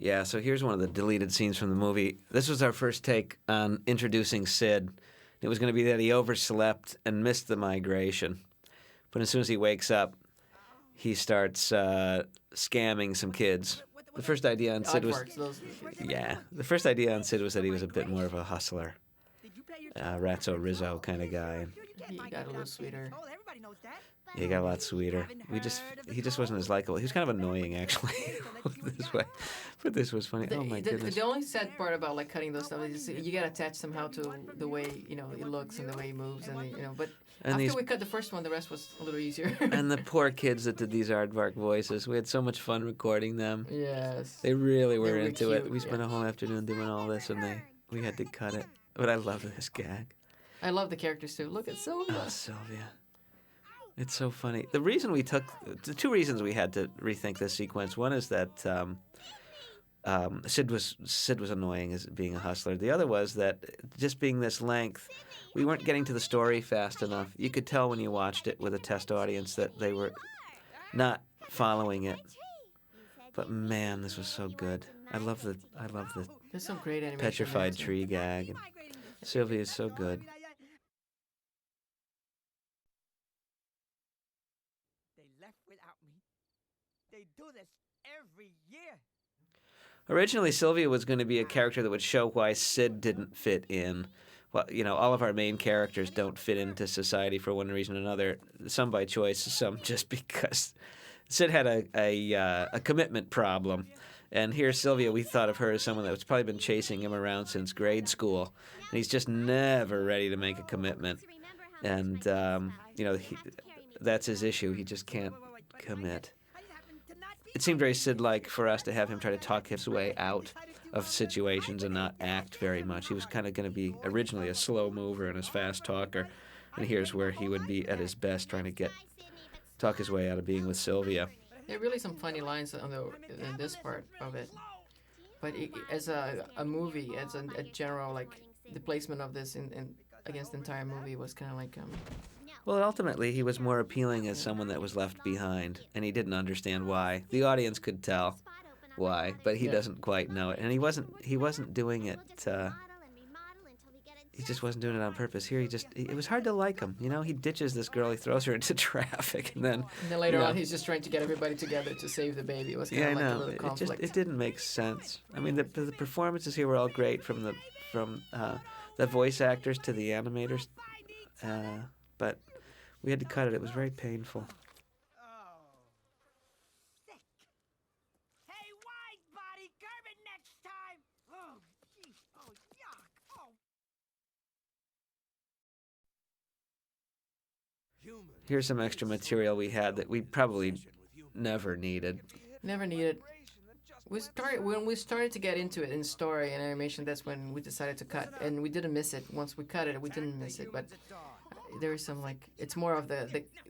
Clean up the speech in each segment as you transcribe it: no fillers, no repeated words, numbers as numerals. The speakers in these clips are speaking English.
Yeah, so here's one of the deleted scenes from the movie. This was our first take on introducing Sid. It was going to be that he overslept and missed the migration. But as soon as he wakes up, he starts scamming some kids. The first idea on Sid was... Aardvarks, those. Yeah, the first idea on Sid was that he was a bit more of a hustler. Ratso Rizzo kind of guy. He got a little sweeter. He got a lot sweeter. He just wasn't as likable. He was kind of annoying, actually, this way. But this was funny. Oh my goodness. The only sad part about like cutting those stuff is you get attached somehow to the way he looks and the way he moves and But And after these- we cut the first one, the rest was a little easier. And the poor kids that did these aardvark voices. We had so much fun recording them. Yes. They really were were into it. cute, We spent yeah. a whole afternoon doing all this, and we had to cut it. But I love this gag. I love the characters too. Look at Sylvia. Oh, Sylvia. It's so funny. The two reasons we had to rethink this sequence. One is that Sid was annoying as being a hustler. The other was that just being this length, we weren't getting to the story fast enough. You could tell when you watched it with a test audience that they were not following it. But man, this was so good. I love the There's some great animation. petrified there, too. tree gag. And Sylvia is so good. They left without me. They do this every year. Originally, Sylvia was going to be a character that would show why Sid didn't fit in. Well, all of our main characters don't fit into society for one reason or another. Some by choice, some just because Sid had a commitment problem. And here, Sylvia, we thought of her as someone that's probably been chasing him around since grade school. And he's just never ready to make a commitment. And, that's his issue. He just can't commit. It seemed very Sid-like for us to have him try to talk his way out of situations and not act very much. He was kind of going to be originally a slow mover and a fast talker. And here's where he would be at his best trying to talk his way out of being with Sylvia. There are really some funny lines in this part of it. But as a movie, as a general, like, the placement of this in against the entire movie was kind of like... Well, ultimately, he was more appealing as someone that was left behind, and he didn't understand why. The audience could tell why, but he doesn't quite know it. And he wasn't doing it... he just wasn't doing it on purpose. Here, it was hard to like him. He ditches this girl, he throws her into traffic, and then later on, he's just trying to get everybody together to save the baby. It was kind of like a little conflict. It didn't make sense. I mean, the performances here were all great from the voice actors to the animators, but we had to cut it. It was very painful. Sick. Hey, wide body, curb it next time. Oh, gee. Oh, yuck. Oh. Here's some extra material we had that we probably never needed. Never needed. When we started to get into it in story and animation, that's when we decided to cut, and we didn't miss it. Once we cut it, we didn't miss it, but there is some, like, it's more of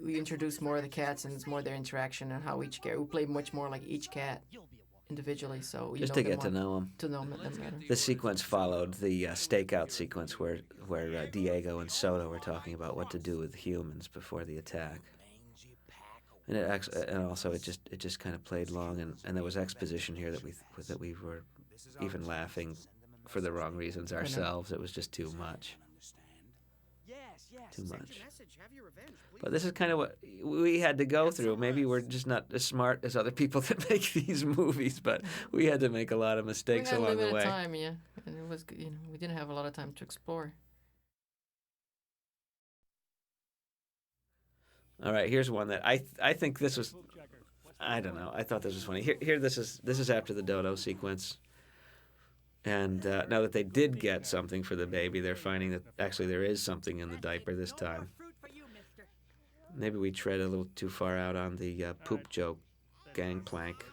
we introduce more of the cats, and it's more their interaction and how each cat, we play much more like each cat individually, so Just to get to know them. To know them better. The sequence followed the stakeout sequence where Diego and Soto were talking about what to do with humans before the attack. And it just kind of played long, and there was exposition here that we were even laughing for the wrong reasons ourselves. It was just too much. Too much. But this is kind of what we had to go through. Maybe we're just not as smart as other people that make these movies, but we had to make a lot of mistakes along the way. We had limited time, yeah, and it was we didn't have a lot of time to explore. All right, here's one that I think this was, I don't know, I thought this was funny. Here this is after the dodo sequence. And now that they did get something for the baby, they're finding that actually there is something in the diaper this time. Maybe we tread a little too far out on the poop joke gangplank,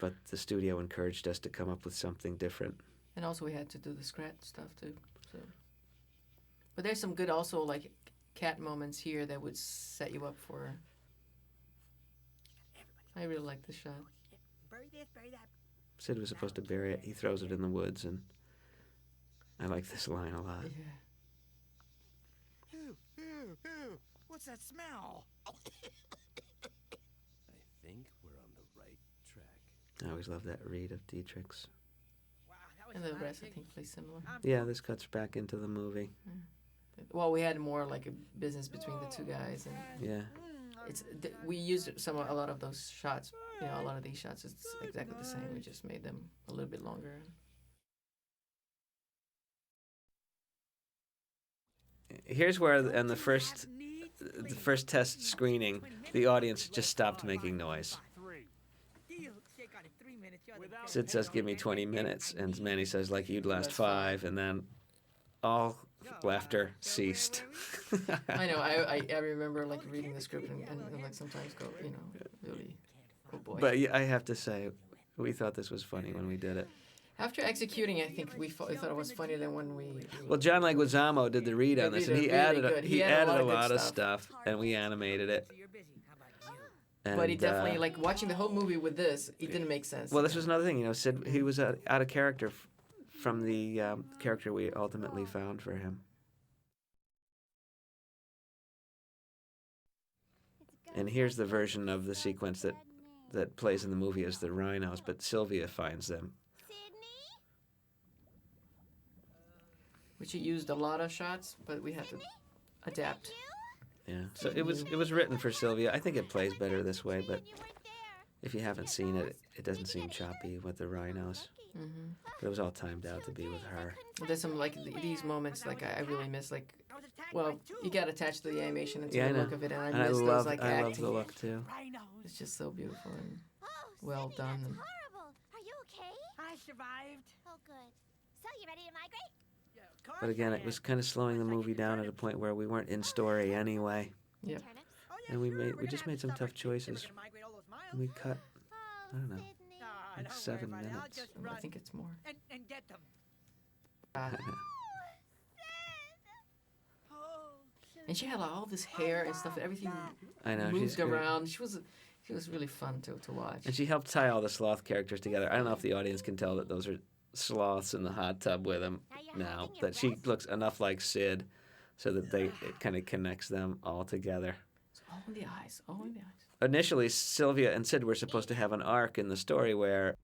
but the studio encouraged us to come up with something different. And also we had to do the scratch stuff too. So. But there's some good also like cat moments here that would set you up for... I really like the shot. Bury this, bury that. Sid was supposed to bury it. He throws it in the woods, and I like this line a lot. Yeah. Ew, ew, ew. What's that smell? I think we're on the right track. I always love that read of Dietrich's. Wow, that was And the a lot of rest, I digging. think, plays similar. Yeah, this cuts back into the movie. Well, we had more like a business between the two guys, and Yeah. we used a lot of those shots. You know, a lot of these shots, it's exactly the same. We just made them a little bit longer. Here's where, in the first test screening, the audience just stopped making noise. Sid says, "Give me 20 minutes," and Manny says, "Like you'd last 5," and then all laughter ceased. I know. I remember like reading the script and like sometimes go, you know, really, oh boy. But yeah, I have to say, we thought this was funny when we did it. After executing, I think we thought it was funnier than when we. Well, John Leguizamo did the read on this, and he really added good. he added a lot of stuff, and we animated it. And, But he definitely like watching the whole movie with this. It didn't make sense. Well, this was another thing, you know. Sid, he was out of character from the character we ultimately found for him. And here's the version of the sequence that plays in the movie as the rhinos, but Sylvia finds them. Which he used a lot of shots, but we had to adapt. Yeah. So it was written for Sylvia. I think it plays better this way, but if you haven't seen it, it doesn't seem choppy with the rhinos. Mm-hmm. But it was all timed out to be with her. There's some like these moments like I really miss like. Well, you got attached to the animation and to Yeah, I the look know. of it, and And I miss those like I love acting. the look too. It's just so beautiful and Oh, well Sydney, done. That's And horrible. Are you okay? I survived. Oh, good. So you ready to migrate? Yeah, of course But again, I it was am. kind of slowing the movie down at a point where we weren't in story anyway. Yep. Turnips? Oh, yeah, And we sure, made- we're we gonna just have made to some stop tough our kids if we're choices. gonna migrate all those miles. And we cut, Oh, I don't know. Sydney. Nah, like don't 7 worry about it. I'll minutes. just I run think it's more. and get them. Uh, Oh, and she had like, all this hair and stuff. Everything I know, moved she's great. around. She was really fun to watch. And she helped tie all the sloth characters together. I don't know if the audience can tell that those are sloths in the hot tub with him now. That she looks enough like Sid so that it kind of connects them all together. It's all in the eyes. All in the eyes. Initially, Sylvia and Sid were supposed to have an arc in the story where